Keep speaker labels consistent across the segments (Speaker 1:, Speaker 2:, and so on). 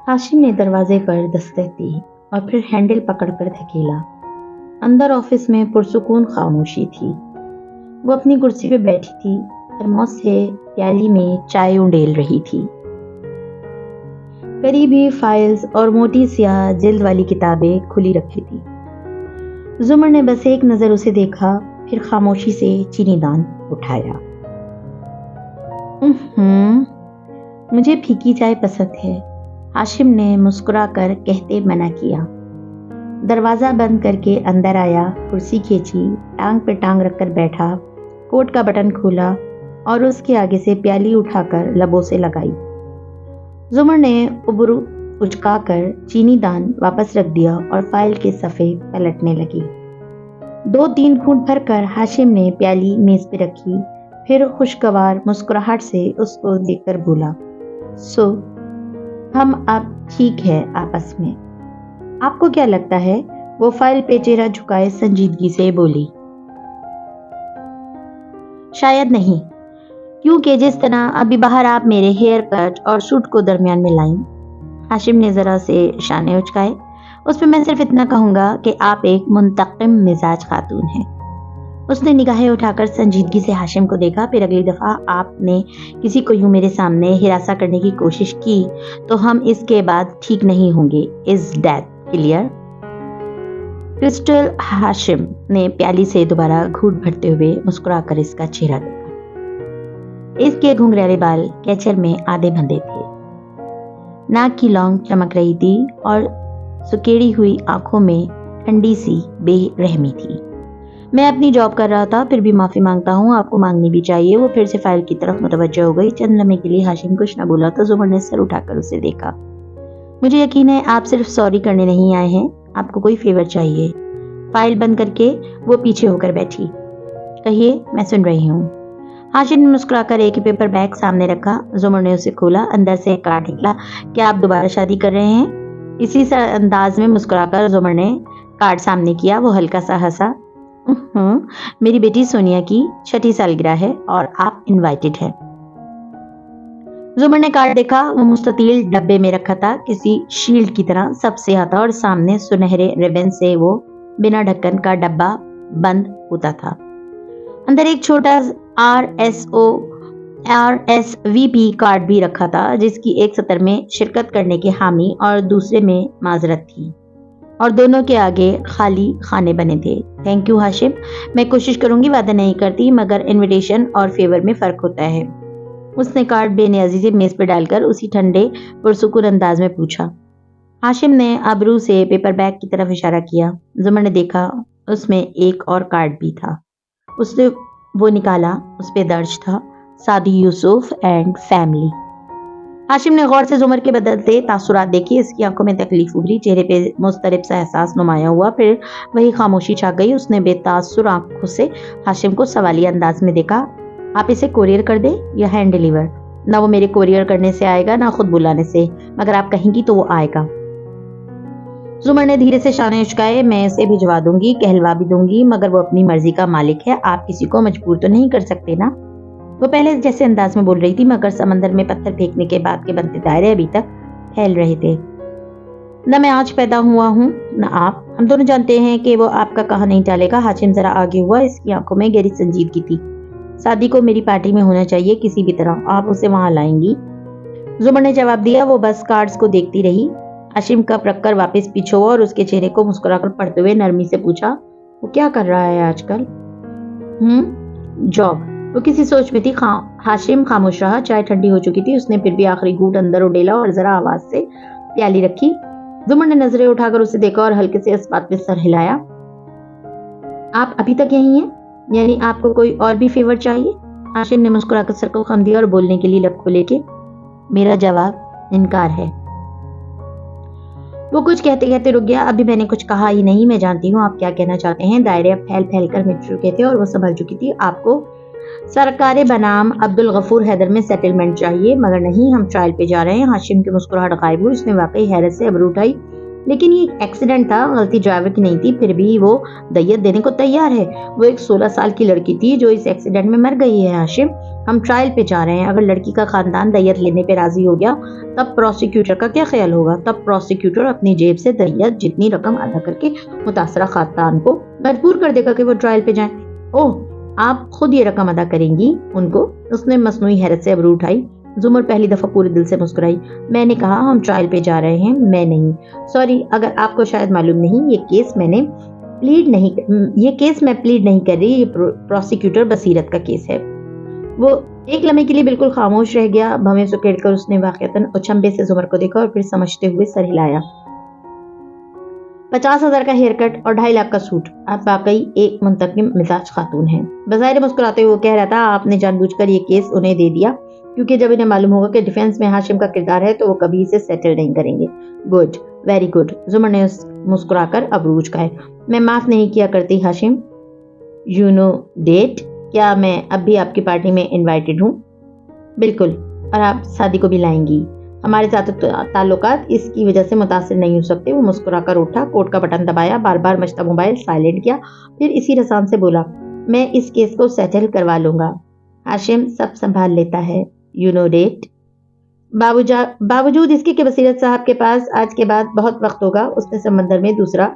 Speaker 1: हाशिम ने दरवाजे पर दस्तक दी और फिर हैंडल पकड़कर धकेला। अंदर ऑफिस में पुरसुकून खामोशी थी। वो अपनी कुर्सी पे बैठी थी, थर्मोस से प्याली में चाय उंडेल रही थी। करीब ही फाइल्स और मोटी सियाह जिल्द वाली किताबें खुली रखी थी। जुमर ने बस एक नजर उसे देखा, फिर खामोशी से चीनीदान उठाया। मुझे फीकी चाय पसंद है, हाशिम ने मुस्कुराकर कहते मना किया। दरवाजा बंद करके अंदर आया, कुर्सी खींची, टांग पे टांग रखकर बैठा, कोट का बटन खोला और उसके आगे से प्याली उठाकर लबों से लगाई। जुमर ने उबरू उचकाकर चीनीदान वापस रख दिया और फाइल के सफ़े पलटने लगी। 2-3 घूंट भरकर हाशिम ने प्याली मेज पे रखी, फिर खुशगवार मुस्कुराहट से उसको देखकर बोला, सो हम अब ठीक है आपस में। आपको क्या लगता है? वो फाइल पे चेहरा झुकाए संजीदगी से बोली। शायद नहीं, क्योंकि जिस तरह अभी बाहर आप मेरे हेयर कट और सूट को दरमियान में लाईं। हाशिम ने जरा से शाने उचकाए। उस पर मैं सिर्फ इतना कहूंगा कि आप एक मुंतकिम मिजाज खातून हैं। उसने निगाहें उठाकर संजीदगी से हाशिम को देखा। फिर अगली दफा आपने किसी को यूं मेरे सामने हिरासा करने की कोशिश की तो हम इसके बाद ठीक नहीं होंगे। Is that clear? Crystal Hashim ने प्याली से दोबारा घूंट भरते हुए मुस्कुराकर इसका चेहरा देखा। इसके घुंघराले बाल कैचर में आधे बंधे थे, नाक की लौंग चमक रही थी और सुकेड़ी हुई आंखों में ठंडी सी बेरहमी थी। मैं अपनी जॉब कर रहा था, फिर भी माफी मांगता हूँ, आपको मांगनी भी चाहिए। वो फिर से फाइल की तरफ मुतवज्जह हो गई। चंद लम्हे के लिए हाशिम कुछ न बोला तो जुमर ने सर उठाकर उसे देखा। मुझे यकीन है आप सिर्फ सॉरी करने नहीं आए हैं, आपको कोई फेवर चाहिए। फाइल बंद करके वो पीछे होकर बैठी। कहिए, मैं सुन रही हूँ। हाशिम ने मुस्कुराकर एक पेपर बैग सामने रखा। जुमर ने उसे खोला, अंदर से एक कार्ड निकला। क्या आप दोबारा शादी कर रहे हैं? इसी सा अंदाज में मुस्कुराकर जुमर ने कार्ड सामने किया। वो हल्का सा हंसा। मेरी बेटी सोनिया की 6ठी सालगिरह है और आप इनवाइटेड हैं। जुमर ने कार्ड देखा। वो मुस्ततील डब्बे में रखा था, किसी शील्ड की तरह सबसे आता और सामने सुनहरे रिबन से वो बिना ढक्कन का डब्बा बंद होता था। अंदर एक छोटा RSVP कार्ड भी रखा था, जिसकी एक सतर में शिरकत करने की हामी और दूसरे में माजरत थी और दोनों के आगे खाली खाने बने थे। थैंक यू हाशिम, मैं कोशिश करूंगी, वादा नहीं करती, मगर इनविटेशन और फेवर में फर्क होता है। उसने कार्ड बेनियाजी से मेज पर डालकर उसी ठंडे पुरसुकून अंदाज में पूछा। हाशिम ने अबरू से पेपर बैग की तरफ इशारा किया। जुमर ने देखा, उसमें एक और कार्ड भी था। उसने वो निकाला। उस पे दर्ज था, सादी यूसुफ एंड फैमिली। हाशिम ने गौर से जुमर के बदलते तासुरात देखी। इसकी आंखों में तकलीफ उभरी, चेहरे पे मुस्तरिब सा एहसास नुमाया हुआ, फिर वही खामोशी छा गई। उसने बेतासुर आंखों से हाशिम को सवालिया अंदाज में देखा। आप इसे कोरियर कर दे या हैंड डिलीवर? ना वो मेरे कोरियर करने से आएगा, ना खुद बुलाने से, मगर आप कहेंगी तो वो आएगा। जुमर ने धीरे से शाने उचकाए। मैं इसे भिजवा दूंगी, कहलवा भी दूंगी, मगर वो अपनी मर्जी का मालिक है, आप किसी को मजबूर तो नहीं कर सकते ना। वो पहले जैसे अंदाज में बोल रही थी, मगर समंदर में पत्थर फेंकने के बाद के बनते दायरे अभी तक फैल रहे थे। न मैं आज पैदा हुआ हूँ न आप, हम दोनों जानते हैं कि वो आपका कहा नहीं टालेगा। हाशिम जरा आगे हुआ, इसकी आंखों में गहरी संजीदगी थी। शादी को मेरी पार्टी में होना चाहिए किसी भी तरह, आप उसे वहां लाएंगी? जुमर ने जवाब दिया। वो बस कार्ड्स को देखती रही। हाशिम कप रखकर वापस पीछे हुआ और उसके चेहरे को मुस्कुराकर पढ़ते हुए नरमी से पूछा, वो क्या कर रहा है आजकल? जॉब। वो किसी सोच में थी। हाशिम खामोश रहा। चाय ठंडी हो चुकी थी। उसने फिर भी आखिरी घूंट अंदर उड़ेला और जरा आवाज से प्याली रखी। जुमर ने नजरें उठाकर उसे देखा और हल्के से इस बात में सर हिलाया। आप अभी तक यही हैं? यानी आपको कोई और भी फेवर चाहिए? हाशिम ने मुस्कुराकर सर को खम दिया और बोलने के लिए लब खोले के मेरा जवाब इनकार है। वो कुछ कहते कहते रुक गया। अभी मैंने कुछ कहा ही नहीं, मैं जानती हूँ आप क्या कहना चाहते हैं। दायरे अब फैल फैल कर मिट चुके थे और वो संभल चुकी थी। आपको सरकारे बनाम अब्दुल गफूर हैदर में सेटलमेंट चाहिए, मगर नहीं, हम ट्रायल पे जा रहे हैं। हाशिम की मुस्कुराहट गायब हुई। उसने वाकई हैरत से अबरू उठाई। لیکن یہ ایک ایکسیڈنٹ تھا, غلطی ڈرائیور کی نہیں تھی, پھر بھی وہ دیت دینے کو تیار ہے. وہ ایک 16 سال کی لڑکی تھی جو اس ایکسیڈنٹ میں مر گئی ہے. ہاشم, ہم ٹرائل پہ جا رہے ہیں. اگر لڑکی کا خاندان دیت لینے پہ راضی ہو گیا تب پروسیکیوٹر کا کیا خیال ہوگا؟ تب پروسیکیوٹر اپنی جیب سے دیت جتنی رقم ادا کر کے متاثرہ خاندان کو مجبور کر دے گا کہ وہ ٹرائل پہ جائیں. اوہ, آپ خود یہ رقم ادا کریں گی ان کو؟ اس نے مصنوعی حیرت سے ابرو اٹھائی. زمر پہلی دفعہ پورے دل سے مسکرائی. میں نے کہا ہم ٹرائل پہ جا رہے ہیں, میں نہیں. سوری, اگر آپ کو شاید معلوم نہیں, یہ کیس میں پلیڈ نہیں کر رہی, یہ پروسیکیوٹر بصیرت کا کیس ہے. وہ ایک لمحے کے لیے بالکل خاموش رہ گیا. بھویں سکیڑ کر اس نے واقعتاً اچنبے سے زمر کو دیکھا اور پھر سمجھتے ہوئے سر ہلایا. 50,000 کا ہیئر کٹ اور 2.5 لاکھ کا سوٹ. آپ واقعی ایک منتقم مزاج خاتون ہیں. بظاہر مسکراتے ہوئے وہ کہہ رہا تھا, آپ نے جان بوجھ کر یہ کیس انہیں دے دیا کیونکہ جب انہیں معلوم ہوگا کہ ڈیفینس میں ہاشم کا کردار ہے تو وہ کبھی اسے سیٹل نہیں کریں گے. Good, very good. زمر نے مسکرا کر ابرو اچکائے. میں معاف نہیں کیا کرتی ہاشم. یو نو ڈیٹ, کیا میں اب بھی آپ کی پارٹی میں انوائٹڈ ہوں؟ بالکل, اور آپ سادی کو بھی لائیں گی. ہمارے ساتھ تعلقات اس کی وجہ سے متاثر نہیں ہو سکتے. وہ مسکرا کر اٹھا, کوٹ کا بٹن دبایا, بار بار مچتا موبائل سائلنٹ کیا, پھر اسی رسان سے بولا, میں اس کیس کو سیٹل کروا لوں گا. ہاشم سب سنبھال لیتا ہے. You know that. باوجود اس کے کہ بصیرت صاحب کے پاس آج کے بعد بہت وقت ہوگا, اس نے سمندر میں دوسرا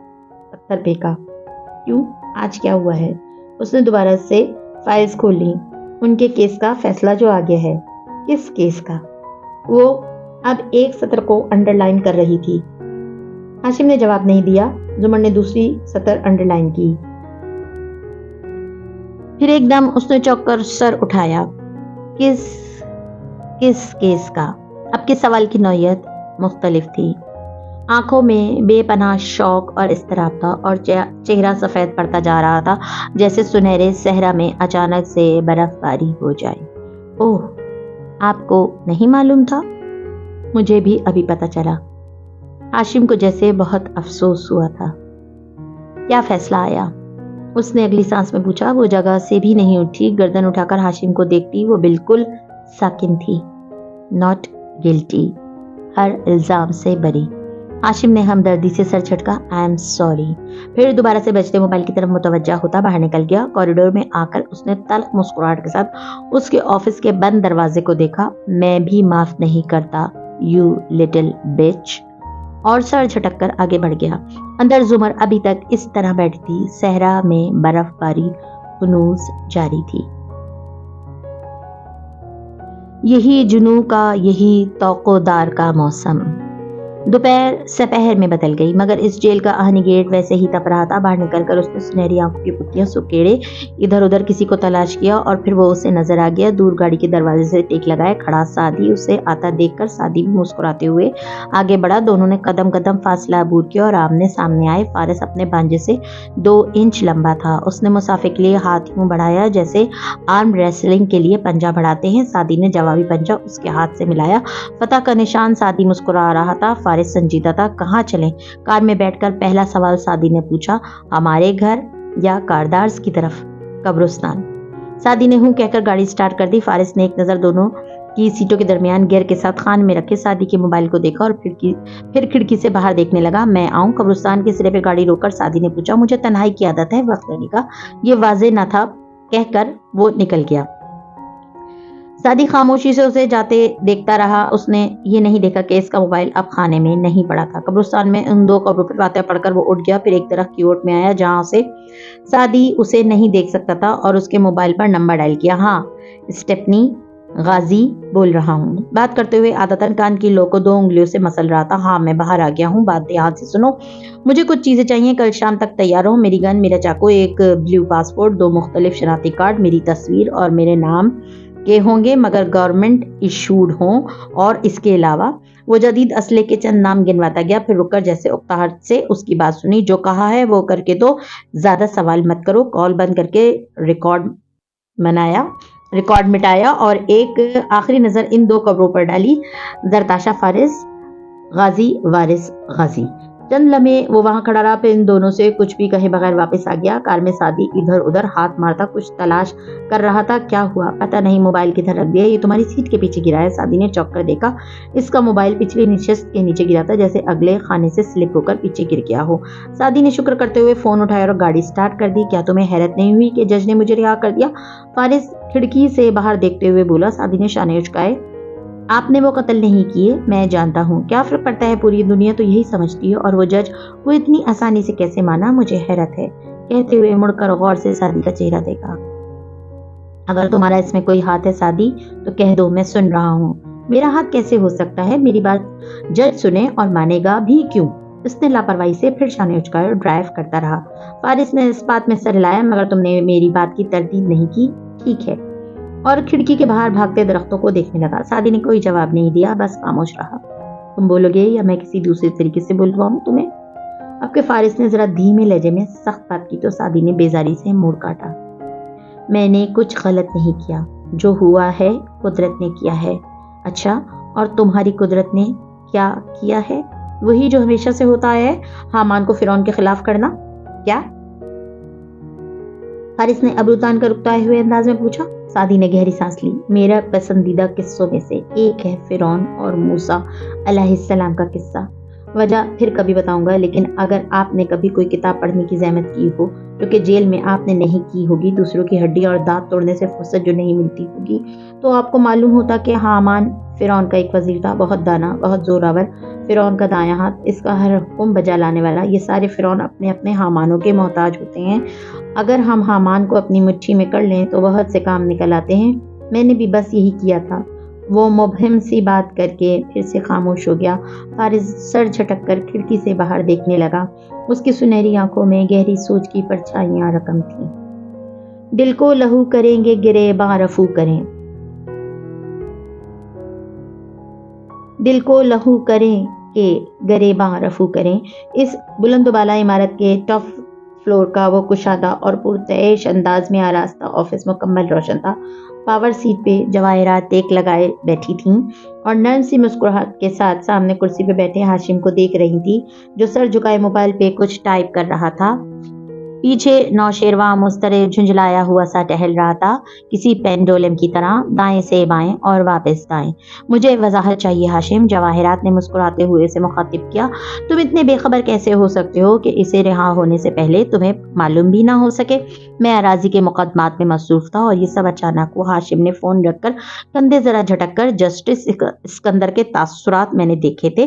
Speaker 1: پتھر پھینکا. کیوں, آج کیا ہوا ہے؟ اس نے دوبارہ سے فائلز کھول لی. ان کے کیس کا فیصلہ جو آگے ہے. کس کیس کا؟ وہ اب ایک سطر کو انڈر لائن کر رہی تھی. ہاشم نے جواب نہیں دیا. زمر نے دوسری سطر انڈر لائن کی. پھر ایک دم اس نے چوک کر سر اٹھایا. کس کیس کا؟ اب کے سوال کی نوعیت مختلف تھی. آنکھوں میں بے پناہ شوق اور اضطراب تھا اور چہرہ سفید پڑتا جا رہا تھا جیسے سنہرے صحرا میں اچانک سے برف باری ہو جائے. اوہ, آپ کو نہیں معلوم تھا؟ مجھے بھی ابھی پتہ چلا. ہاشم کو جیسے بہت افسوس ہوا تھا. کیا فیصلہ آیا؟ اس نے اگلی سانس میں پوچھا. وہ جگہ سے بھی نہیں اٹھی. گردن اٹھا کر ہاشم کو دیکھتی وہ بالکل ساکن تھی. ناٹ گلٹی, ہر الزام سے بری. ہاشم نے ہمدردی سے سر جھٹکا. I am sorry. پھر دوبارہ سے بجتے موبائل کی طرف متوجہ ہوتا باہر نکل گیا. کوریڈور میں آ کر اس نے تلخ مسکراہٹ کے ساتھ اس کے آفس کے بند دروازے کو دیکھا. میں بھی معاف نہیں کرتا, یو لٹل بچ. اور سر جھٹک کر آگے بڑھ گیا. اندر زمر ابھی تک اس طرح بیٹھی تھی. صحرا میں برف باری ہنوز جاری تھی. یہی جنوں کا, یہی توقع دار کا موسم. دوپہر سپہر میں بدل گئی مگر اس جیل کا آہنی گیٹ ویسے ہی تپ رہا تھا. باہر نکل کر اس نے سنہری آنکھوں کی پتیاں سکیڑے ادھر ادھر کسی کو تلاش کیا اور پھر وہ اسے نظر آ گیا. دور گاڑی کے دروازے سے ٹیک لگائے کھڑا سعدی. اسے آتا دیکھ کر سعدی بھی مسکراتے ہوئے آگے بڑھا. دونوں نے قدم قدم فاصلہ عبور کیا اور آمنے سامنے آئے. فارس اپنے بھانجے سے 2 انچ لمبا تھا. اس نے مسافر کے لیے ہاتھ یوں بڑھایا جیسے آرم ریسلنگ کے لیے پنجہ بڑھاتے ہیں. سعدی نے جوابی پنجہ اس کے ہاتھ سے ملایا. فتح کا نشان. سعدی مسکرا رہا تھا. فارس سنجیدہ تھا. کہاں چلیں؟ کار میں بیٹھ کر پہلا سوال سعدی نے پوچھا. ہمارے گھر یا کاردارز کی طرف؟ قبرستان. سعدی نے ہوں کہہ کر گاڑی سٹارٹ کر دی. فارس نے ایک نظر دونوں کی سیٹوں کے درمیان گیئر کے ساتھ خان میں رکھے سعدی کے موبائل کو دیکھا اور پھر کھڑکی سے باہر دیکھنے لگا. میں آؤں؟ قبرستان کے سرے پہ گاڑی روک کر سعدی نے پوچھا. مجھے تنہائی کی عادت ہے, وقت لینے کا. یہ واضح نہ تھا کہہ کر وہ نکل گیا. سعدی خاموشی سے اسے جاتے دیکھتا رہا. اس نے یہ نہیں دیکھا کہ اس کا موبائل اب خانے میں نہیں پڑا تھا. قبرستان میں ان 2 قبروں پر فاتحہ پڑھ کر وہ اٹھ گیا. پھر ایک درخت کی اوٹ میں آیا جہاں سے سعدی اسے نہیں دیکھ سکتا تھا اور اس کے موبائل پر نمبر ڈائل کیا. ہاں, اسٹیفنی غازی بول رہا ہوں. بات کرتے ہوئے عادتاً کان کی لو کو 2 انگلیوں سے مسل رہا تھا. ہاں, میں باہر آ گیا ہوں. بات دھیان سے سنو. مجھے کچھ چیزیں چاہیے. کل شام تک تیار ہو. میری گن, میرا چاقو, ایک بلیو پاسپورٹ, 2 مختلف شناختی کارڈ, میری تصویر اور میرے نام کے ہوں گے مگر گورنمنٹ ایشوڈ ہوں. اور اس کے علاوہ وہ جدید اسلحے کے چند نام گنواتا گیا. پھر رک کر جیسے اکتاہٹ سے اس کی بات سنی. جو کہا ہے وہ کر کے دو, زیادہ سوال مت کرو. کال بند کر کے ریکارڈ مٹایا اور ایک آخری نظر ان 2 قبروں پر ڈالی. زرتاشا فارس, غازی وارث غازی. चंद लम्हे वो वहां खड़ा रहा, फिर इन दोनों से कुछ भी कहे बगैर वापस आ गया। कार में सादी इधर उधर हाथ मारता कुछ तलाश कर रहा था। क्या हुआ? पता नहीं, मोबाइल किधर रख दिया? ये तुम्हारी सीट के पीछे गिरा है। सादी ने चौंक कर देखा, इसका मोबाइल पिछले निशस्त के नीचे गिरा था, जैसे अगले खाने से स्लिप होकर पीछे गिर गया हो। सादी ने शुक्र करते हुए फोन उठाया और गाड़ी स्टार्ट कर दी। क्या तुम्हें हैरत नहीं हुई कि जज ने मुझे रिहा कर दिया? फारिस खिड़की से बाहर देखते हुए बोला। सादी ने शाने उचकाए। आपने वो कत्ल नहीं किए, मैं जानता हूँ। क्या फर्क पड़ता है, पूरी दुनिया तो यही समझती है, और वो जज वो इतनी आसानी से कैसे माना, मुझे हैरत है। कहते हुए मुड़कर गौर से सादी का चेहरा देखा। अगर तुम्हारा इसमें कोई हाथ है सादी, तो कह दो, मैं सुन रहा हूँ। मेरा हाथ कैसे हो सकता है? मेरी बात जज सुने और मानेगा भी क्यों? उसने लापरवाही से फिर शाने उचकाए और ड्राइव करता रहा। फारिस ने इस बात में सर हिलाया, मगर तुमने मेरी बात की तरदीद नहीं की, ठीक है, और खिड़की के बाहर भागते दरख्तों को देखने लगा। सादी ने कोई जवाब नहीं दिया, बस खामोश रहा। तुम बोलोगे या मैं किसी दूसरे तरीके से बुलवाऊं तुम्हें? आपके फारिस ने जरा धीमे लहजे में सख्त बात की तो सादी ने बेजारी से मुड़ काटा। मैंने कुछ गलत नहीं किया, जो हुआ है कुदरत ने किया है। अच्छा, और तुम्हारी कुदरत ने क्या किया है? वही जो हमेशा से होता है, हामान को फिरौन के खिलाफ करना। क्या? फारिस ने अब्रू तान कर उकताए हुए अंदाज में पूछा। सादी ने गहरी सांस ली। मेरा पसंदीदा किस्सों में से एक है फिरौन और मूसा अलैहिस्सलाम का किस्सा। वजह फिर कभी बताऊंगा, लेकिन अगर आपने कभी कोई किताब पढ़ने की जहमत की हो जो कि जेल में आपने नहीं की होगी, दूसरों की हड्डियां और दांत तोड़ने से फुर्सत जो नहीं मिलती होगी, तो आपको मालूम होता कि हामान फिरौन का एक वजीर था, बहुत दाना, बहुत जोरावर, फिरौन का दायां हाथ, इसका हर हुक्म बजा लाने वाला। ये सारे फिरौन अपने अपने हामानों के मोहताज होते हैं। अगर हम हामान को अपनी मुट्ठी में कर लें तो बहुत से काम निकल आते हैं। मैंने भी बस यही किया था। वो मुबहिम सी बात करके फिर से खामोश हो गया। फारिस सर झटक कर खिड़की से बाहर देखने लगा। उसकी सुनहरी आंखों में गहरी सोच की परछाइयां रकम थी। दिल को लहू करेंगे गिरेबां रफू करें, दिल को लहू करें के गरेबां रफू करें। इस बुलंदबाला इमारत के टॉप फ्लोर का वो कुशादा और पुरतैश अंदाज में आरास्ता ऑफिस मुकम्मल रोशन था। पावर सीट पे जवाहिरात टेक लगाए बैठी थीं और नर्म सी मुस्कुराहट के साथ सामने कुर्सी पे बैठे हाशिम को देख रही थी, जो सर झुकाए मोबाइल पे कुछ टाइप कर रहा था। पीछे नौशेरवा मुस्तरिब झुंझलाया हुआ सा टहल रहा था, किसी पेंडुलम की तरह, दाएं से बाएं और वापस दाएं। मुझे वजाहत चाहिए हाशिम, जवाहिरात ने मुस्कुराते हुए उसे मुखातिब किया। तुम इतने बेखबर कैसे हो सकते हो कि इसे रिहा होने से पहले तुम्हें मालूम भी ना हो सके? मैं अराजी के मुकदमात में मसरूफ था और ये सब अचानक हुआ। हाशिम ने फोन रखकर कंधे जरा झटक कर, जस्टिस सिकंदर के तासुरात मैंने देखे थे,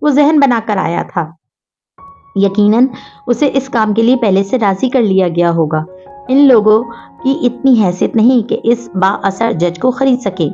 Speaker 1: वो जहन बनाकर आया था। यकीनन उसे इस काम के लिए पहले से राजी कर लिया गया होगा। इन लोगों की इतनी हैसियत नहीं कि इस बाअसर जज को खरीद सके।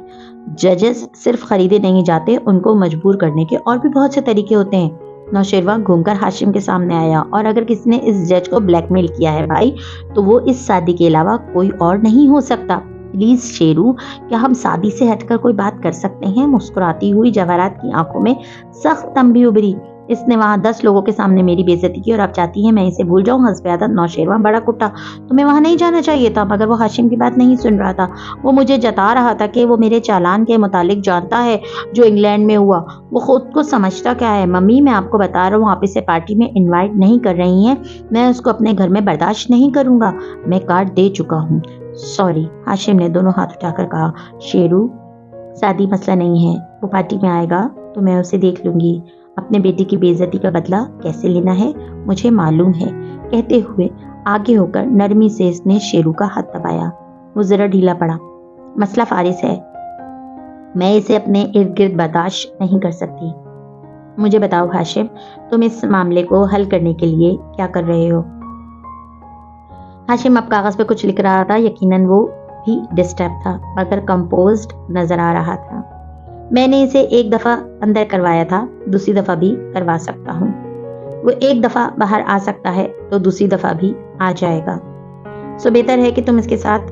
Speaker 1: जजेस सिर्फ खरीदे नहीं जाते, उनको मजबूर करने के और भी बहुत से तरीके होते हैं। नौशेरवा घूमकर हाशिम के सामने आया। और अगर किसी ने इस जज को ब्लैकमेल किया है भाई, तो वो इस सादी के अलावा कोई और नहीं हो सकता। प्लीज शेरू, क्या हम सादी से हटकर कोई बात कर सकते हैं? मुस्कुराती हुई जवाहरात की आंखों में सख्त तंबी उभरी। इसने वहां 10 लोगों के सामने मेरी बेइज्जती की और अब चाहती है मैं इसे भूल जाऊं? हंस पे आदत नौशेरवा बड़ा कुट्टा। तुम्हें वहां नहीं जाना चाहिए था। मगर वो हाशिम की बात नहीं सुन रहा था। वो मुझे जता रहा था कि वो मेरे चालान के मुतालिक जानता है जो इंग्लैंड में हुआ। वो खुद को समझता क्या है? मम्मी, मैं आपको बता रहा हूँ, आप इसे पार्टी में इन्वाइट नहीं कर रही हैं। मैं उसको अपने घर में बर्दाश्त नहीं करूंगा। मैं कार्ड दे चुका हूँ। सॉरी, हाशिम ने दोनों हाथ उठाकर कहा। शेरू, शादी मसला नहीं है, वो पार्टी में आएगा तो मैं उसे देख लूंगी। अपने बेटे की बेइज्जती का बदला कैसे लेना है मुझे मालूम है। कहते हुए आगे होकर नरमी से इसने शेरू का हाथ दबाया। वो जरा ढीला पड़ा। मसला फारिस है, मैं इसे अपने इर्द गिर्द बर्दाश्त नहीं कर सकती। मुझे बताओ हाशिम, तुम इस मामले को हल करने के लिए क्या कर रहे हो? हाशिम अब कागज पे कुछ लिख रहा था। यकीनन वो भी डिस्टर्ब था, मगर कंपोज्ड नजर आ रहा था। मैंने इसे एक दफा अंदर करवाया था, दूसरी दफा भी करवा सकता हूँ। वो एक दफा बाहर आ सकता है तो दूसरी दफा भी आ जाएगा। सो बेहतर है कि तुम इसके साथ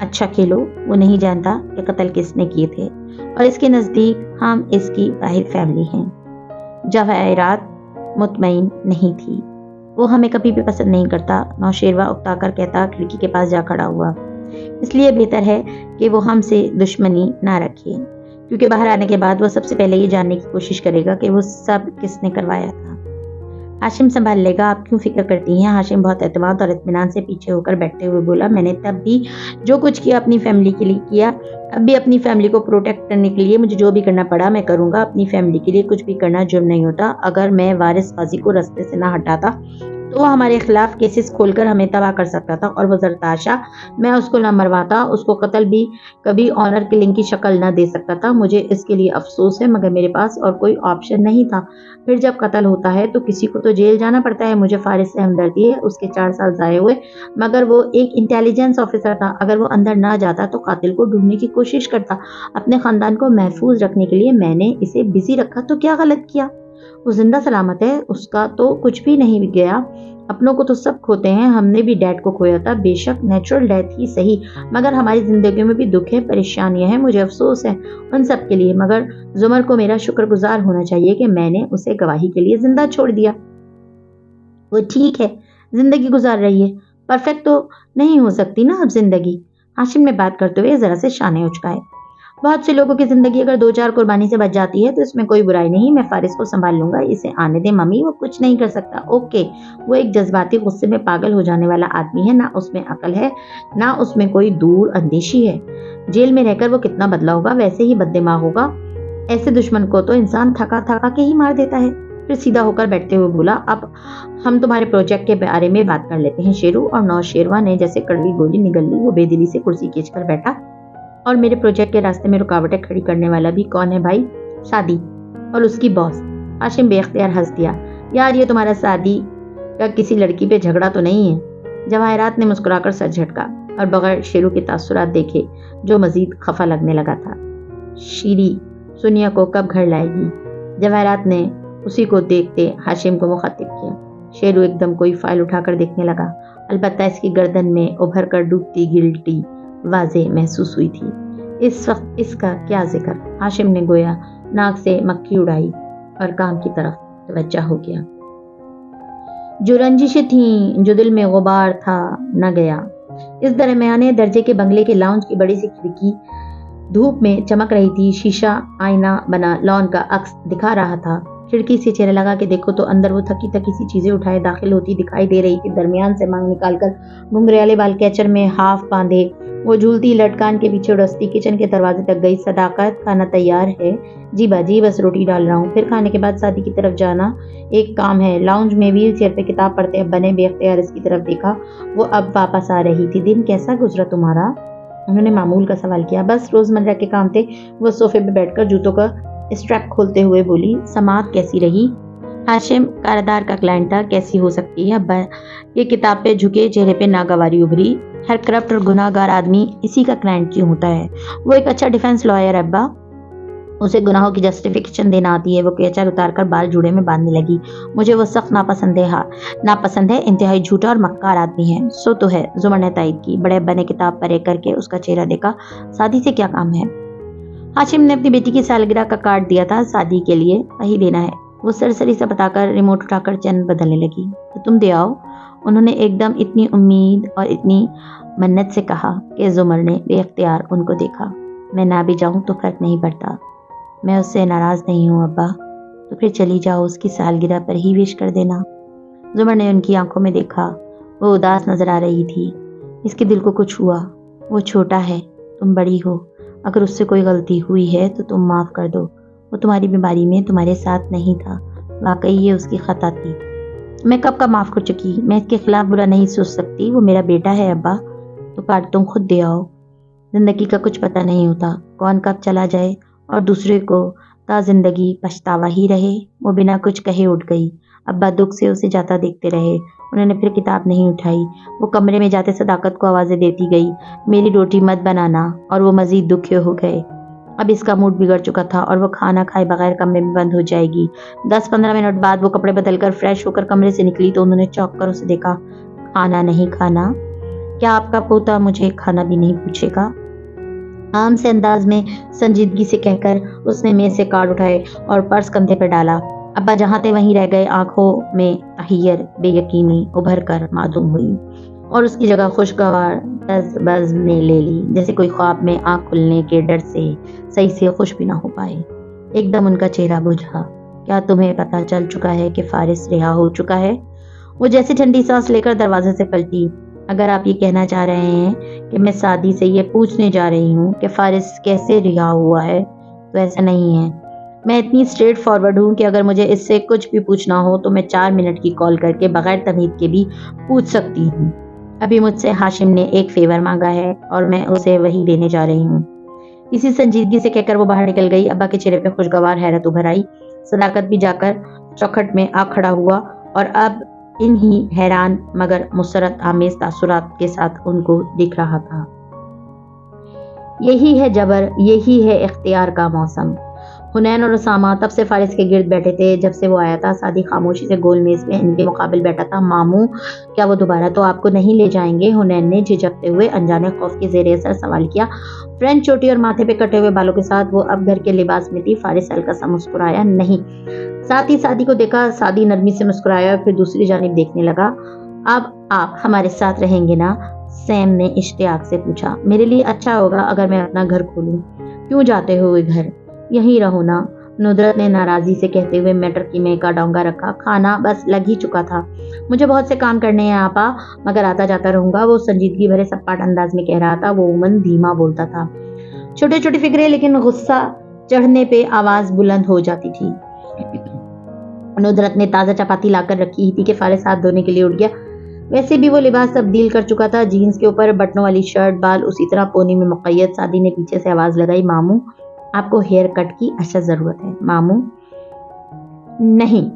Speaker 1: अच्छा खेलो। वो नहीं जानता कि कत्ल किसने किए थे और इसके नजदीक हम इसकी वाहिद फैमिली हैं। जवाहिरात मुतमईन नहीं थी। वो हमें कभी भी पसंद नहीं करता, नौशेरवा उकताकर कहता खिड़की के पास जा खड़ा हुआ। इसलिए बेहतर है कि वो हमसे दुश्मनी ना रखे, क्योंकि बाहर आने के बाद वो सबसे पहले ये जानने की कोशिश करेगा कि वो सब किसने करवाया था। हाशिम संभाल लेगा, आप क्यों फिक्र करती हैं? हाशिम बहुत एतमाद और इत्मीनान से पीछे होकर बैठते हुए बोला, मैंने तब भी जो कुछ किया अपनी फैमिली के लिए किया, अब भी अपनी फैमिली को प्रोटेक्ट करने के लिए मुझे जो भी करना पड़ा मैं करूंगा। अपनी फैमिली के लिए कुछ भी करना जुर्म नहीं होता। अगर मैं वारिस गाजी को रास्ते से ना हटाता तो वो हमारे खिलाफ केसेस खोलकर हमें तबाह कर सकता था, और वो जरताशा मैं उसको ना मरवाता, उसको कत्ल भी कभी ऑनर किलिंग की शक्ल ना दे सकता था। मुझे इसके लिए अफसोस है, मगर मेरे पास और कोई ऑप्शन नहीं था। फिर जब कत्ल होता है तो किसी को तो जेल जाना पड़ता है। मुझे फारिस से हमदर्दी है, उसके 4 साल जाए हुए, मगर वो एक इंटेलिजेंस ऑफिसर था। अगर वो अंदर ना जाता तो कातिल को ढूंढने की कोशिश करता। अपने खानदान को महफूज रखने के लिए मैंने इसे बिजी रखा, तो क्या गलत किया? वो जिंदा सलामत है, उसका तो कुछ भी नहीं गया। अपनों को तो सब खोते हैं, हमने भी डैड को खोया था, बेशक नेचुरल डेथ ही सही, मगर हमारी जिंदगी में भी दुख है, परेशानियां हैं। मुझे अफसोस है उन सब के लिए, मगर जुमर को मेरा शुक्रगुजार होना चाहिए कि मैंने उसे गवाही के लिए जिंदा छोड़ दिया। वो ठीक है, जिंदगी गुजार रही है, परफेक्ट तो नहीं हो सकती ना अब जिंदगी। हाशिम ने बात करते हुए जरा से शाने उचकाए। बहुत से लोगों की जिंदगी अगर 2-4 कुर्बानी से बच जाती है तो इसमें कोई बुराई नहीं। मैं फारिस को संभाल लूंगा, इसे आने दे मम्मी, वो कुछ नहीं कर सकता। ओके, वो एक जज्बाती गुस्से में पागल हो जाने वाला आदमी है, ना उसमें अकल है ना उसमें कोई दूर अंदेशी है। जेल में रहकर वो कितना बदला होगा, वैसे ही बददिमाग होगा। ऐसे दुश्मन को तो इंसान थका थका के ही मार देता है। फिर सीधा होकर बैठते हुए बोला, अब हम तुम्हारे प्रोजेक्ट के बारे में बात कर लेते हैं। शेरू और नौशेरवा ने जैसे कड़वी गोली निगल ली। वो बेदिली से कुर्सी खींचकर बैठा। और मेरे प्रोजेक्ट के रास्ते में रुकावटें खड़ी करने वाला भी कौन है भाई? शादी और उसकी बॉस। हाशिम बेख्तियार हंस दिया। यार, ये तुम्हारा शादी का किसी लड़की पे झगड़ा तो नहीं है? जवाहरात ने मुस्कुराकर सर झटका और बगैर शेरू के तासुरात देखे जो मजीद खफा लगने लगा था। शीरी सुनिया को कब घर लाएगी? जवाहरात ने उसी को देखते हाशिम को मुखातिब किया। शेरू एकदम कोई फाइल उठाकर देखने लगा। अलबत्ता इसकी गर्दन में उभर कर डूबती गिल्टी वाजे महसूस हुई थी। इस वक्त इसका क्या जिक्र? हाशिम ने गोया नाक से मक्खी उड़ाई और काम की तरफ तवज्जो हो गया। जो रंजिशें थीं, जो दिल में गुबार था, न गया। इस दरमियाने दर्जे के बंगले के लाउंज की बड़ी सी खिड़की धूप में चमक रही थी। शीशा आईना बना लॉन का अक्स दिखा रहा था। खिड़की से चेहरा लगा के देखो तो अंदर वो थकी थकी सी चीजें उठाए दाखिल होती दिखाई दे रही थी। दरमियान से मांग निकालकर घुंघराले बाल कैचर में हाफ बांधे वो झूलती लटकान के पीछे उड़स्ती किचन के दरवाजे तक गई। सदाकत, खाना तैयार है? जी बाजी, बस रोटी डाल रहा हूँ। फिर खाने के बाद शादी की तरफ जाना एक काम है। लाउंज में व्हील चेयर पे किताब पढ़ते अब बने बेख्तियार इसकी तरफ देखा। वो अब वापस आ रही थी। दिन कैसा गुजरा तुम्हारा? उन्होंने मामूल का सवाल किया। बस रोजमर्रा के काम थे। वो सोफे पे बैठकर जूतों का स्ट्रैप खोलते हुए बोली। समात कैसी रही? हाशिम कारादार का क्लाइंट था, कैसी हो सकती है अब्बा? ये किताब पे झुके चेहरे पे नागवारी उभरी। हर करप्ट और गुनाहगार आदमी इसी का क्लाइंट क्यों होता है? वो एक अच्छा डिफेंस लॉयर अब्बा, उसे गुनाहों की जस्टिफिकेशन देना आती है। वो केचर उतारकर बाल जूड़े में बांधने लगी। मुझे वो सख्त नापसंद है। नापसंद है, इंतहाई झूठा और मक्कार आदमी है। सो तो है, जुमर ने तायद की। बड़े अब्बा ने किताब परे करके उसका चेहरा देखा। शादी से क्या काम है? हाशिम ने अपनी बेटी की सालगिरह का कार्ड दिया था, शादी के लिए वही देना है। वो सरसरी से बताकर रिमोट उठाकर चैनल बदलने लगी। तो तुम दे आओ, उन्होंने एकदम इतनी उम्मीद और इतनी मन्नत से कहा कि जुमर ने बेख्तियार उनको देखा। मैं ना भी जाऊं तो फर्क नहीं पड़ता, मैं उससे नाराज नहीं हूं अब्बा। तो फिर चली जाओ, उसकी सालगिरह पर ही विश कर देना। जुमर ने उनकी आंखों में देखा। वो उदास नजर आ रही थी। इसके दिल को कुछ हुआ। वो छोटा है, तुम बड़ी हो। अगर उससे कोई गलती हुई है तो तुम माफ कर दो। वो तुम्हारी बीमारी में तुम्हारे साथ नहीं था, वाकई ये उसकी खता थी। मैं कब का माफ कर चुकी। मैं इसके खिलाफ बुरा नहीं सोच सकती। वो मेरा बेटा है अब्बा। तो कार्ड तुम खुद दे आओ। जिंदगी का कुछ पता नहीं होता, कौन कब चला जाए और दूसरे को ता जिंदगी पछतावा ही रहे। वो बिना कुछ कहे उठ गई। अब्बा दुख से उसे जाता देखते रहे। उन्होंने फिर किताब नहीं उठाई। वो कमरे में जाते सदाकत को आवाजें देती गई, मेरी रोटी मत बनाना, और वो मजीद दुखी हो गए। अब इसका मूड बिगड़ चुका था और वो खाना खाए बगैर कमरे में बंद हो जाएगी। 10-15 मिनट बाद वो कपड़े बदलकर फ्रेश होकर कमरे से निकली तो उन्होंने चौंक कर उसे देखा। खाना नहीं खाना? क्या आपका पोता मुझे खाना भी नहीं पूछेगा? आम से अंदाज में संजीदगी से कहकर उसने मेज से कार्ड उठाए और पर्स कंधे पर डाला। अब्बा जहाँ थे वहीं रह गए। आंखों में तहैयर बेयकीनी उभर कर मालूम हुई और उसकी जगह खुशगवार बज़ ने ले ली, जैसे कोई ख्वाब में आंख खुलने के डर से सही से खुश भी ना हो पाए। एकदम उनका चेहरा बुझा। کیا تمہیں پتہ چل چکا ہے کہ فارس رہا ہو چکا ہے؟ وہ جیسے ٹھنڈی سانس لے کر دروازے سے پلٹی۔ اگر آپ یہ کہنا چاہ رہے ہیں کہ میں سعدی سے یہ پوچھنے جا رہی ہوں کہ فارس کیسے رہا ہوا ہے تو ایسا نہیں ہے۔ میں اتنی اسٹریٹ فارورڈ ہوں کہ اگر مجھے اس سے کچھ بھی پوچھنا ہو تو میں 4 منٹ کی کال کر کے بغیر تمہید کے بھی پوچھ سکتی ہوں۔ ابھی مجھ سے ہاشم نے ایک فیور مانگا ہے اور میں اسے وہی دینے جا رہی ہوں۔ اسی سنجیدگی سے کہہ کر وہ باہر نکل گئی۔ ابا کے چہرے پہ خوشگوار حیرت ابھر آئی۔ صداقت بھی جا کر چوکھٹ میں آ کھڑا ہوا اور اب انہی حیران مگر مسرت آمیز تاثرات کے ساتھ ان کو دیکھ رہا تھا۔ یہی ہے جبر، یہی ہے اختیار کا موسم۔ حنین اور اسامہ تب سے فارس کے گرد بیٹھے تھے جب سے وہ آیا تھا۔ سعدی خاموشی سے گول میز میں ان کے مقابل بیٹھا تھا۔ ماموں، کیا وہ دوبارہ تو آپ کو نہیں لے جائیں گے؟ حنین نے جھجکتے ہوئے انجانے خوف کے زیر اثر سوال کیا۔ فرینچ چوٹی اور ماتھے پہ کٹے ہوئے بالوں کے ساتھ وہ اب گھر کے لباس میں تھی۔ فارس ہلکا سا مسکرایا۔ نہیں۔ ساتھ ہی سعدی کو دیکھا۔ سعدی نرمی سے مسکرایا اور پھر دوسری جانب دیکھنے لگا۔ اب آپ ہمارے ساتھ رہیں گے نا؟ سیم نے اشتیاق سے پوچھا۔ میرے لیے اچھا ہوگا اگر میں اپنا گھر کھولوں۔ کیوں جاتے ہوئے گھر؟ یہیں رہو نا، ندرت نے ناراضی سے کہتے ہوئے میٹر قیمے کا ڈونگا رکھا۔ کھانا بس لگ ہی چکا تھا۔ مجھے بہت سے کام کرنے ہیں آپا، مگر آتا جاتا رہوں گا۔ وہ سنجیدگی بھرے سپاٹ انداز میں کہہ رہا تھا۔ وہ عموماً دھیما بولتا تھا، چھوٹی چھوٹی فکریں، لیکن غصہ چڑھنے پہ آواز بلند ہو جاتی تھی۔ ندرت نے تازہ چپاتی لا کر رکھی ہی تھی کہ فارس ہاتھ دھونے کے لیے اٹھ گیا۔ ویسے بھی وہ لباس تبدیل کر چکا تھا، جینز کے اوپر بٹنوں والی شرٹ، بال اسی طرح پونی میں مقید۔ سعدی نے پیچھے سے آواز لگائی، ماموں آپ کو ہیئر کٹ کی اشد ضرورت ہے۔ ماموں نہیں،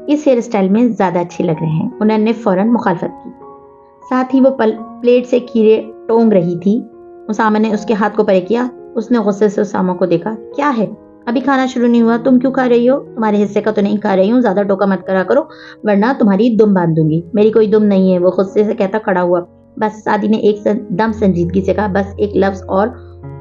Speaker 1: اس ہیئر اسٹائل میں زیادہ اچھے لگ رہے ہیں۔ انہوں نے فوراً مخالفت کی۔ ساتھ ہی وہ پلیٹ سے کھیرے ٹونگ رہی تھی۔ اسامہ نے اس کے ہاتھ کو پرے کیا۔ اس نے غصے سے اسامہ کو دیکھا۔ کیا ہے؟ ابھی کھانا شروع نہیں ہوا، تم کیوں کھا رہی ہو؟ تمہارے حصے کا تو نہیں کھا رہی ہوں، زیادہ ٹوکا مت کرا کرو ورنہ تمہاری دم باندھ دوں گی۔ میری کوئی دم نہیں ہے، وہ غصے سے کہتا کھڑا ہوا۔ بس، سعدی نے ایک دم سنجیدگی سے کہا، بس ایک لفظ اور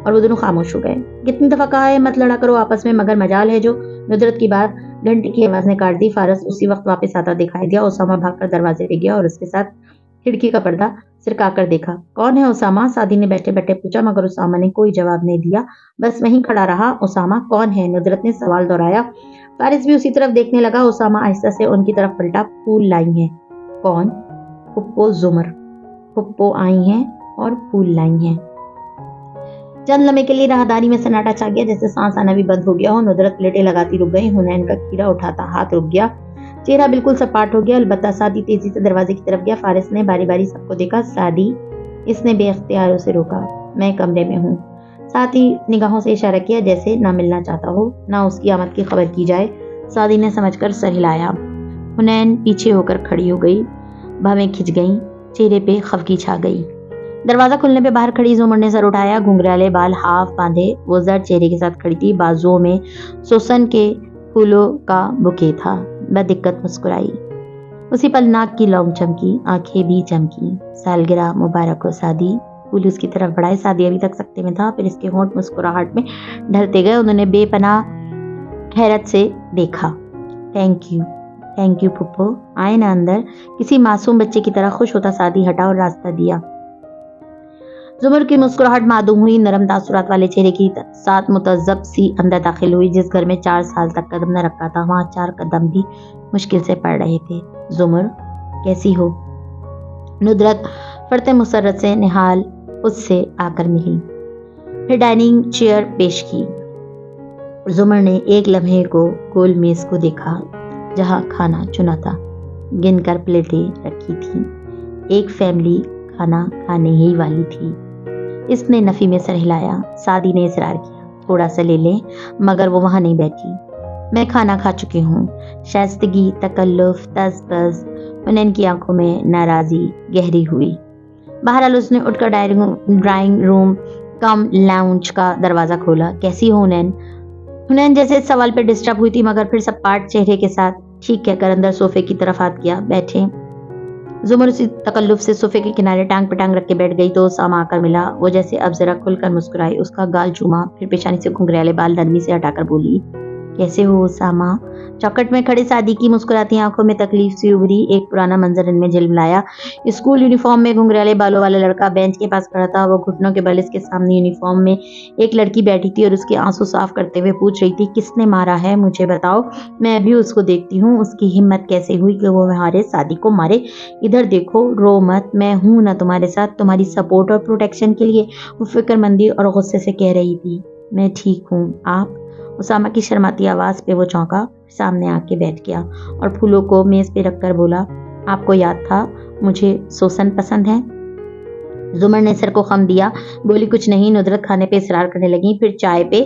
Speaker 1: وہ دونوں خاموش ہو گئے۔ کتنی دفعہ کہا ہے مت لڑا کرو آپس میں، مگر مجال ہے جو۔ ندرت کی بات گھنٹی کی آواز نے کاٹ دی۔ فارس اسی وقت واپس آتا دکھائی دیا۔ اسامہ بھاگ کر دروازے پہ گیا اور اس کے ساتھ کھڑکی کا پردہ سرکا کر دیکھا۔ کون ہے اسامہ؟ سعدی نے بیٹھے بیٹھے پوچھا، مگر اسامہ نے کوئی جواب نہیں دیا، بس وہیں کھڑا رہا۔ اسامہ کون ہے؟ ندرت نے سوال دہرایا۔ فارس بھی اسی طرف دیکھنے لگا۔ اسامہ آہستہ سے ان کی طرف پلٹا۔ پھول لائی ہیں۔ کون؟ پھپھو زمر۔ پھپھو آئی ہیں اور پھول لائی ہیں۔ چند لمحے کے لیے راہداری میں سناٹا چھا گیا، جیسے سانس آنا بھی بند ہو گیا ہو۔ ندرت پلیٹیں لگاتی رک گئی۔ حنین کا کھیرا اٹھاتا ہاتھ رک گیا، چہرہ بالکل سپاٹ ہو گیا۔ البتہ سعدی تیزی سے دروازے کی طرف گیا۔ فارس نے باری باری سب کو دیکھا۔ سعدی، اس نے بے اختیار اسے روکا، میں کمرے میں ہوں۔ ساتھ ہی نگاہوں سے اشارہ کیا جیسے نہ ملنا چاہتا ہو نہ اس کی آمد کی خبر کی جائے۔ سعدی نے سمجھ کر سر ہلایا۔ حنین پیچھے ہو کر کھڑی ہو گئی، بھویں کھچ گئیں، چہرے پہ خفگی چھا گئی۔ دروازہ کھلنے پہ باہر کھڑی زمر نے سر اٹھایا۔ گھنگرالے بال ہاف باندھے وہ زرد چہرے کے ساتھ کھڑی تھی۔ بازوؤں میں سوسن کے پھولوں کا بوکے تھا۔ بدقت مسکرائی۔ اسی پل ناک کی لونگ چمکی، آنکھیں بھی چمکی۔ سالگرہ مبارک ہو سعدی۔ پھول اس کی طرف بڑھائے۔ سعدی ابھی تک سکتے میں تھا، پھر اس کے ہونٹ مسکراہٹ میں ڈھلتے گئے۔ انہوں نے بے پناہ حیرت سے دیکھا۔ تھینک یو پھپھو، آئے نا اندر۔ کسی معصوم بچے کی طرح خوش ہوتا سعدی ہٹا اور راستہ دیا۔ زمر کی مسکراہٹ معدوم ہوئی۔ نرم تاثرات والے چہرے کے ساتھ متذبذب سی اندر داخل ہوئی۔ جس گھر میں 4 سال تک قدم نہ رکھا تھا، وہاں 4 قدم بھی مشکل سے پڑ رہے تھے۔ زمر کیسی ہو؟ ندرت فرط مسرت سے نہال اس سے آ کر ملی، پھر ڈائننگ چیئر پیش کی۔ زمر نے ایک لمحے کو گول میز کو دیکھا جہاں کھانا چنا تھا، گن کر پلیٹیں رکھی تھیں۔ ایک فیملی کھانا کھانے ہی والی تھی۔ اس نے نفی میں سر ہلایا۔ سعدی نے اصرار کیا، تھوڑا سا لے لیں، مگر وہ وہاں نہیں بیٹھی۔ میں کھانا کھا چکی ہوں۔ شائستگی، تکلف، تز پز۔ حنین کی آنکھوں میں ناراضی گہری ہوئی۔ بہرحال اس نے اٹھ کر ڈرائنگ روم کم لاؤنج کا دروازہ کھولا۔ کیسی ہو حنین؟ حنین جیسے اس سوال پہ ڈسٹرب ہوئی تھی، مگر پھر سپاٹ چہرے کے ساتھ ٹھیک کہہ کر اندر صوفے کی طرف ہاتھ کیا۔ بیٹھیں۔ زمر اسی تکلف سے صوفے کے کنارے ٹانگ پہ ٹانگ رکھ کے بیٹھ گئی تو اسامہ آ کر ملا۔ وہ جیسے اب ذرا کھل کر مسکرائی، اس کا گال چوما، پھر پیشانی سے گھنگریالے بال نرمی سے ہٹا کر بولی، कैसे हो उसामा? चौखट में खड़े सादी की मुस्कुराती आंखों में तकलीफ सी उभरी। एक पुराना मंजर इनमें झिलमिलाया। स्कूल यूनिफॉर्म में घुंघराले बालों वाला लड़का बेंच के पास खड़ा था। वो घुटनों के बल इसके सामने यूनिफॉर्म में एक लड़की बैठी थी और उसके आंसू साफ करते हुए पूछ रही थी, किसने मारा है, मुझे बताओ, मैं भी उसको देखती हूँ। उसकी हिम्मत कैसे हुई कि वो हमारे सादी को मारे? इधर देखो, रो मत, मैं हूं ना तुम्हारे साथ, तुम्हारी सपोर्ट और प्रोटेक्शन के लिए, वो फिक्रमंदी और गुस्से से कह रही थी। मैं ठीक हूँ, आप? उसामा की शर्माती आवाज पे वो चौंका, सामने आके बैठ गया और फूलों को मेज पे रखकर बोला, आपको याद था मुझे सोसन पसंद है? जुमर ने सर को खम दिया, बोली कुछ नहीं। नुदरत खाने पे इसरार करने लगी, फिर चाय पे।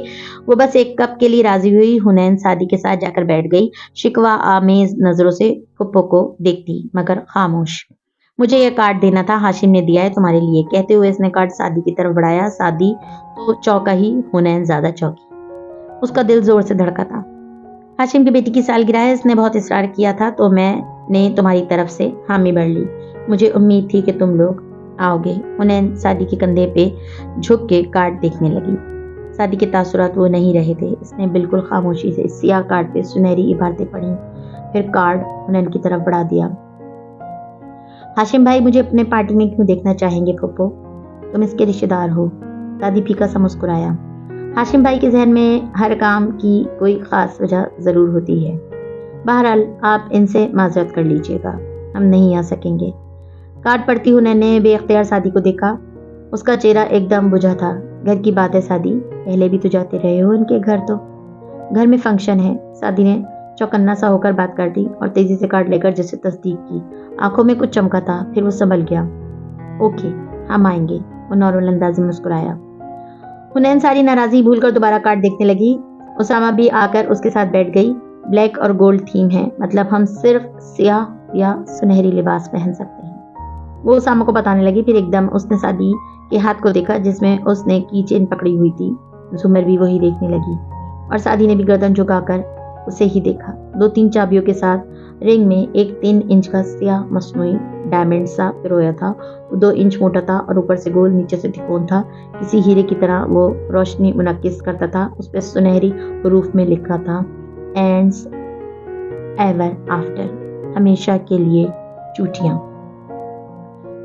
Speaker 1: वो बस एक कप के लिए राजी हुई। हुनैन सादी के साथ जाकर बैठ गई, शिकवा आमेज नजरों से फुप्पो को देखती मगर खामोश। मुझे यह कार्ड देना था, हाशिम ने दिया है तुम्हारे लिए, कहते हुए इसने कार्ड सादी की तरफ बढ़ाया। सादी तो चौंका ही, हुनैन ज्यादा चौंकी। उसका दिल जोर से धड़का था। हाशिम की बेटी की सालगिरह है, इसने बहुत इसरार किया था तो मैंने तुम्हारी तरफ से हामी भर ली। मुझे उम्मीद थी कि तुम लोग आओगे। हुनैन सादी के कंधे पे झुक के कार्ड देखने लगी। सादी के तासुरात वो नहीं रहे थे। इसने बिल्कुल खामोशी से सियाह कार्ड पे सुनहरी इबारतें पढ़ी, फिर कार्ड हुनैन की तरफ बढ़ा दिया। हाशिम भाई मुझे अपने पार्टी में क्यों देखना चाहेंगे फुप्पो? तुम इसके रिश्तेदार हो। दादी फीका सा मुस्कुराया। हाशिम भाई के जहन में हर काम की कोई खास वजह जरूर होती है। बहरहाल आप इनसे माजरत कर लीजिएगा, हम नहीं आ सकेंगे। कार्ड पढ़ती हुनैन ने बेख्तियार सादी को देखा। उसका चेहरा एकदम बुझा था। घर की बात है सादी, पहले भी तो जाते रहे हो इनके घर, तो घर में फंक्शन है। सादी ने चौकन्ना सा होकर बात कर दी और तेजी से कार्ड लेकर जैसे तस्दीक की। आंखों में कुछ चमका था, फिर वो संभल गया। ओके, हम आएंगे, वो नॉर्मल अंदाज में मुस्कुराया। हुनैन सारी नाराजगी भूलकर दोबारा कार्ड देखने लगी। उसामा भी आकर उसके साथ बैठ गई। ब्लैक और गोल्ड थीम है, मतलब हम सिर्फ सियाह या सुनहरी लिबास पहन सकते हैं, वो उसामा को बताने लगी। फिर एकदम उसने सादी के हाथ को देखा जिसमें उसने की चेन पकड़ी हुई थी। जुमर भी वही देखने लगी और सादी ने भी गर्दन झुकाकर उसे ही देखा। 2-3 चाबियों के साथ रिंग में एक 3 इंच का सियाह मसनूई डायमंड सा पिरोया था। वो 2 इंच मोटा था और ऊपर से गोल, नीचे से तिकोन था। किसी हीरे की तरह वो रोशनी मुनक्किस करता था। उस पर सुनहरी हरूफ में लिखा था, एंड्स एवर आफ्टर, हमेशा के लिए चूटियां।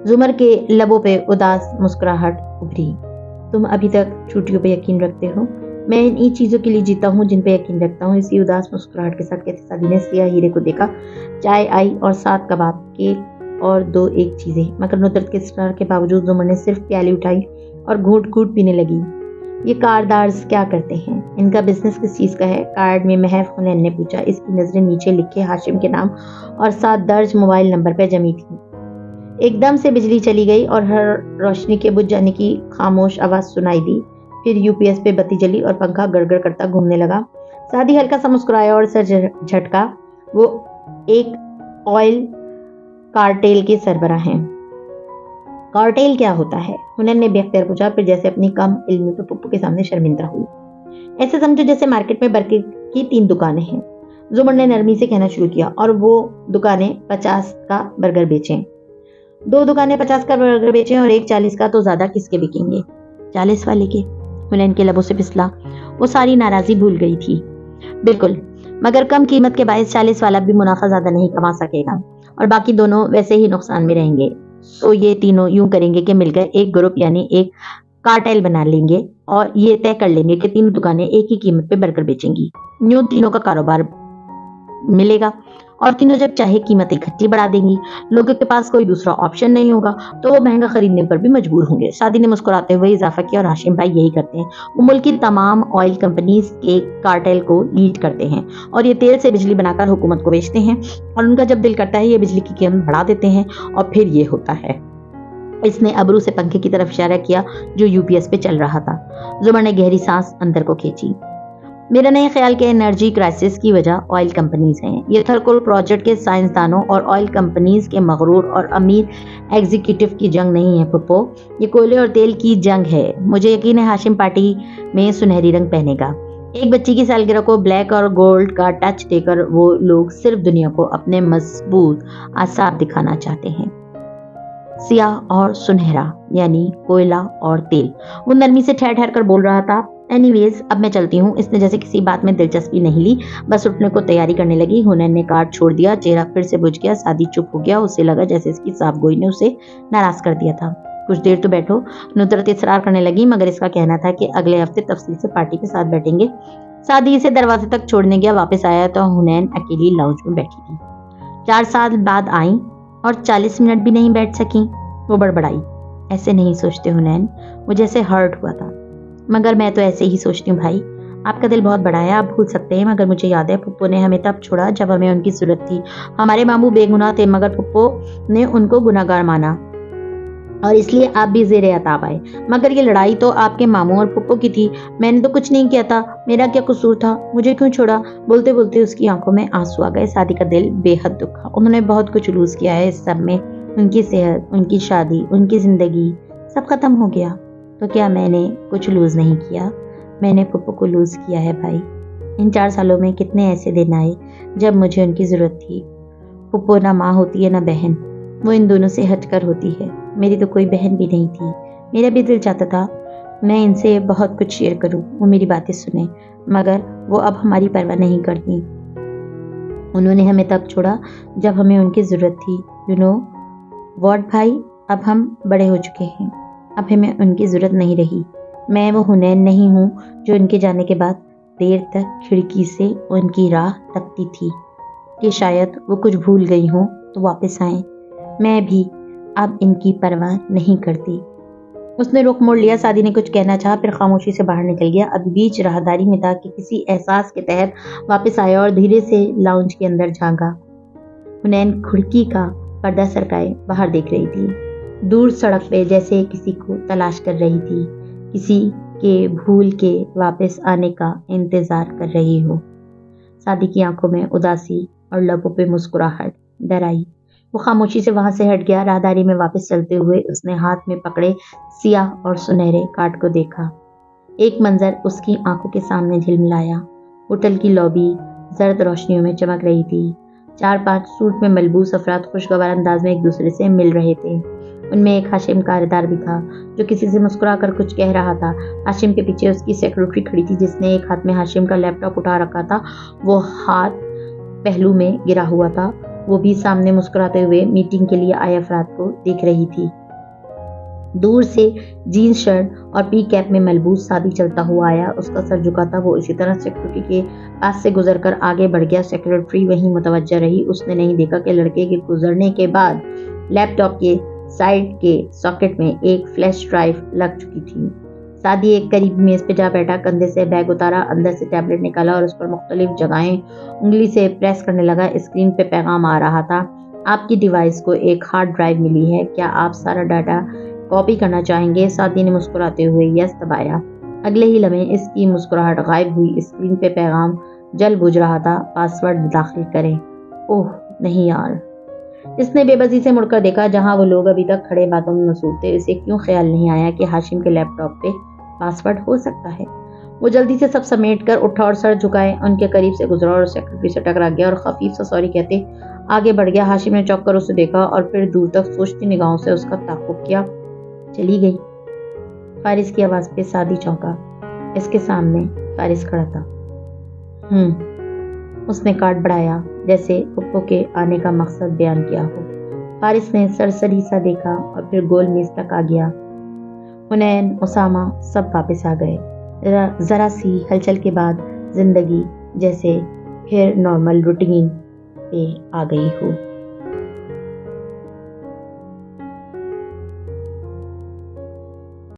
Speaker 1: जुमर के लबों पे उदास मुस्कुराहट उभरी। तुम अभी तक चूटियों पे यकीन रखते हो? मैं इन चीजों के लिए जीता हूँ जिन पे यकीन रखता हूँ, इसी उदास मुस्कुराहट के साथ कहते सादी ने सिया हीरे को देखा। चाय आई और 7 कबाब, केक और 2 एक चीजें। मगर नुदरत के इसरार के बावजूद जुमर ने सिर्फ प्याली उठाई और घूट घूट पीने लगी। ये कार्डदार्स क्या करते हैं? इनका बिजनेस किस चीज का है? कार्ड में महफ हुनैन ने पूछा। इसकी नजरें नीचे लिखे हाशिम के नाम और 7 दर्ज मोबाइल नंबर पर जमी थी। एकदम से बिजली चली गई और हर रोशनी के बुझ जाने की खामोश आवाज सुनाई दी। फिर यूपीएस पे बत्ती जली और पंखा गड़गड़ करता घूमने लगा। सादी हल्का सा मुस्कुराया और सर झटका। वो एक ऑयल कार्टेल के सरबराह हैं। कार्टेल क्या होता है? हुनैन ने बेख्तियार पूछा, फिर जैसे अपनी कम इल्मी पे पप्पू के सामने शर्मिंदा हुई। ऐसे समझो जैसे मार्केट में बर्गर की 3 दुकानें हैं। जुमर ने नरमी से कहना शुरू किया, और वो दुकानें 50 का बर्गर बेचें। 2 दुकानें 50 का बर्गर बेचें और एक 40 का, तो ज्यादा किसके बिकेंगे? 40 वाले के। हुनैन के लबों से फिसला। वो सारी नाराजगी भूल गई थी। बिल्कुल, मगर कम कीमत के बायस 40 वाला भी मुनाफा ज्यादा नहीं कमा सकेगा और बाकी दोनों वैसे ही नुकसान में रहेंगे। तो ये तीनों यूं करेंगे कि मिलकर एक ग्रुप यानी एक कार्टेल बना लेंगे और ये तय कर लेंगे कि 3 दुकानें एक ही कीमत पे बर्गर बेचेंगी। यूं तीनों का कारोबार मिलेगा और तीनों जब चाहे कीमत इकट्ठी बढ़ा देंगी। लोगों के पास कोई दूसरा ऑप्शन नहीं होगा तो वो महंगा खरीदने पर भी मजबूर होंगे। सादी ने मुस्कुराते हुए इजाफा किया, और हाशिम भाई यही करते हैं। वो मुल्क की तमाम ऑयल कंपनीज के कार्टेल को लीड करते हैं और ये तेल से बिजली बनाकर हुकूमत को बेचते हैं और उनका जब दिल करता है ये बिजली की कीमत बढ़ा देते हैं और फिर ये होता है। इसने अबरू से पंखे की तरफ इशारा किया जो यूपीएस पे चल रहा था। जुमर ने गहरी सांस अंदर को खींची। मेरा नया ख्याल के एनर्जी क्राइसिस की वजह ऑयल कंपनीज हैं। ये थर्कोल प्रोजेक्ट के साइंसदानों और ऑयल कंपनीज के मगरूर और अमीर एग्जीक्यूटिव की जंग नहीं है पप्पो, ये कोयले और तेल की जंग है। मुझे यकीन है हाशिम पार्टी में सुनहरी रंग पहनेगा। एक बच्ची की सालगिरह को ब्लैक और गोल्ड का टच देकर वो लोग सिर्फ दुनिया को अपने मजबूत आसाब दिखाना चाहते हैं। सियाह और सुनहरा यानी कोयला और तेल। वो नरमी से ठहर ठहर कर बोल रहा था। اینی ویز اب میں چلتی ہوں. اس نے جیسے کسی بات میں دلچسپی نہیں لی, بس اٹھنے کو تیاری کرنے لگی. حنین نے کارڈ چھوڑ دیا, چہرہ پھر سے بجھ گیا. سعدی چپ ہو گیا. اسے لگا جیسے اس کی صاف گوئی نے اسے ناراض کر دیا تھا. کچھ دیر تو بیٹھو, ندرت اصرار کرنے لگی, مگر اس کا کہنا تھا کہ اگلے ہفتے تفصیل سے پارٹی کے ساتھ بیٹھیں گے. سعدی اسے دروازے تک چھوڑنے گیا. واپس آیا تو حنین اکیلی لاؤنج میں بیٹھی تھی. 4 سال بعد آئیں اور 40 منٹ بھی نہیں بیٹھ سکیں. وہ بڑبڑائی. ایسے نہیں سوچتے حنین, وہ جیسے ہرٹ ہوا تھا. مگر میں تو ایسے ہی سوچتی ہوں بھائی, آپ کا دل بہت بڑا ہے, آپ بھول سکتے ہیں. مگر مجھے یاد ہے پھپھو نے ہمیں تب چھوڑا جب ہمیں ان کی ضرورت تھی. ہمارے ماموں بے گناہ تھے, مگر پھپھو نے ان کو گناہگار مانا اور اس لیے آپ بھی زیر عتاب آئے. مگر یہ لڑائی تو آپ کے ماموں اور پھپھو کی تھی, میں نے تو کچھ نہیں کیا تھا. میرا کیا قصور تھا, مجھے کیوں چھوڑا؟ بولتے بولتے اس کی آنکھوں میں آنسو آ گئے. سعدی کا دل بے حد دکھا. انہوں نے بہت کچھ لوز کیا ہے اس سب میں. ان کی صحت, ان کی شادی, ان کی زندگی, سب ختم ہو گیا. تو کیا میں نے کچھ لوز نہیں کیا؟ میں نے پھپھو کو لوز کیا ہے بھائی. ان 4 سالوں میں کتنے ایسے دن آئے جب مجھے ان کی ضرورت تھی. پھپھو نہ ماں ہوتی ہے نہ بہن, وہ ان دونوں سے ہٹ کر ہوتی ہے. میری تو کوئی بہن بھی نہیں تھی. میرا بھی دل چاہتا تھا میں ان سے بہت کچھ شیئر کروں, وہ میری باتیں سنیں, مگر وہ اب ہماری پرواہ نہیں کرتی. انہوں نے ہمیں تب چھوڑا جب ہمیں ان کی ضرورت تھی. یو نو واٹ بھائی, اب ہم بڑے ہو چکے ہیں, اب ہمیں ان کی ضرورت نہیں رہی. میں وہ حنین نہیں ہوں جو ان کے جانے کے بعد دیر تک کھڑکی سے ان کی راہ تکتی تھی کہ شاید وہ کچھ بھول گئی ہوں تو واپس آئیں. میں بھی اب ان کی پرواہ نہیں کرتی. اس نے رخ موڑ لیا. سعدی نے کچھ کہنا چاہا, پھر خاموشی سے باہر نکل گیا. ابھی بیچ راہداری میں تھا کہ کسی احساس کے تحت واپس آیا اور دھیرے سے لاؤنج کے اندر جھانکا. حنین کھڑکی کا پردہ سرکائے باہر دیکھ رہی تھی. دور سڑک پہ جیسے کسی کو تلاش کر رہی تھی, کسی کے بھول کے واپس آنے کا انتظار کر رہی ہو. سعدی کی آنکھوں میں اداسی اور لبوں پہ مسکراہٹ ڈر آئی. وہ خاموشی سے وہاں سے ہٹ گیا. راہداری میں واپس چلتے ہوئے اس نے ہاتھ میں پکڑے سیاہ اور سنہرے کارڈ کو دیکھا. ایک منظر اس کی آنکھوں کے سامنے جھلملایا. ہوٹل کی لابی زرد روشنیوں میں چمک رہی تھی. 4-5 سوٹ میں ملبوس افراد خوشگوار انداز میں ایک دوسرے سے مل رہے تھے. ان میں ایک ہاشم کاردار بھی تھا جو کسی سے مسکرا کر کچھ کہہ رہا تھا. ہاشم کے پیچھے اس کی سیکرٹری کھڑی تھی جس نے ایک ہاتھ میں ہاشم کا لیپ ٹاپ اٹھا رکھا تھا. وہ ہاتھ پہلو میں گرا ہوا تھا. وہ بھی سامنے مسکراتے ہوئے میٹنگ کے لیے آئے افراد کو دیکھ رہی تھی. دور سے جینز شرٹ اور پی کیپ میں ملبوس سعدی چلتا ہوا آیا. اس کا سر جھکا تھا. وہ اسی طرح سیکرٹری کے پاس سے گزر کر آگے بڑھ گیا. سیکرٹری وہیں متوجہ رہی. اس نے نہیں دیکھا کہ لڑکے کے گزرنے کے بعد لیپ ٹاپ کے سائیڈ کے ساکٹ میں ایک فلیش ڈرائیو لگ چکی تھی. سعدی ایک قریبی میز پہ جا بیٹھا, کندھے سے بیگ اتارا, اندر سے ٹیبلٹ نکالا اور اس پر مختلف جگہیں انگلی سے پریس کرنے لگا. اسکرین پہ پیغام آ رہا تھا, آپ کی ڈیوائس کو ایک ہارڈ ڈرائیو ملی ہے, کیا آپ سارا ڈاٹا کاپی کرنا چاہیں گے؟ سعدی نے مسکراتے ہوئے یس دبایا. اگلے ہی لمحے اس کی مسکراہٹ غائب ہوئی. اسکرین پہ پیغام جل بجھ رہا تھا, پاسورڈ داخل کریں. اوہ نہیں یار. اس نے بے بسی سے مڑ کر دیکھا جہاں وہ لوگ ابھی تک کھڑے باتوں میں مصروف تھے. اسے کیوں خیال نہیں آیا کہ ہاشم کے لیپ ٹاپ پہ پاسورڈ ہو سکتا ہے؟ وہ جلدی سے سب سمیٹ کر اٹھا اور سر جھکائے ان کے قریب سے گزرا اور سیکرٹری سے ٹکرا گیا اور خفیف سا سوری کہتے آگے بڑھ گیا. ہاشم نے چوک کر اسے دیکھا اور پھر دور تک سوچتی نگاہوں سے اس کا تعاقب کیا. چلی گئی. فارس کی آواز پہ سعدی چونکا. اس کے سامنے فارس کھڑا تھا. اس نے کارڈ بڑھایا جیسے پھپھو کے آنے کا مقصد بیان کیا ہو. فارس نے سرسری سا دیکھا اور پھر گول میز تک آ گیا. حنین, اسامہ سب واپس آ گئے. ذرا سی ہلچل کے بعد زندگی جیسے پھر نارمل روٹین پہ آ گئی ہو.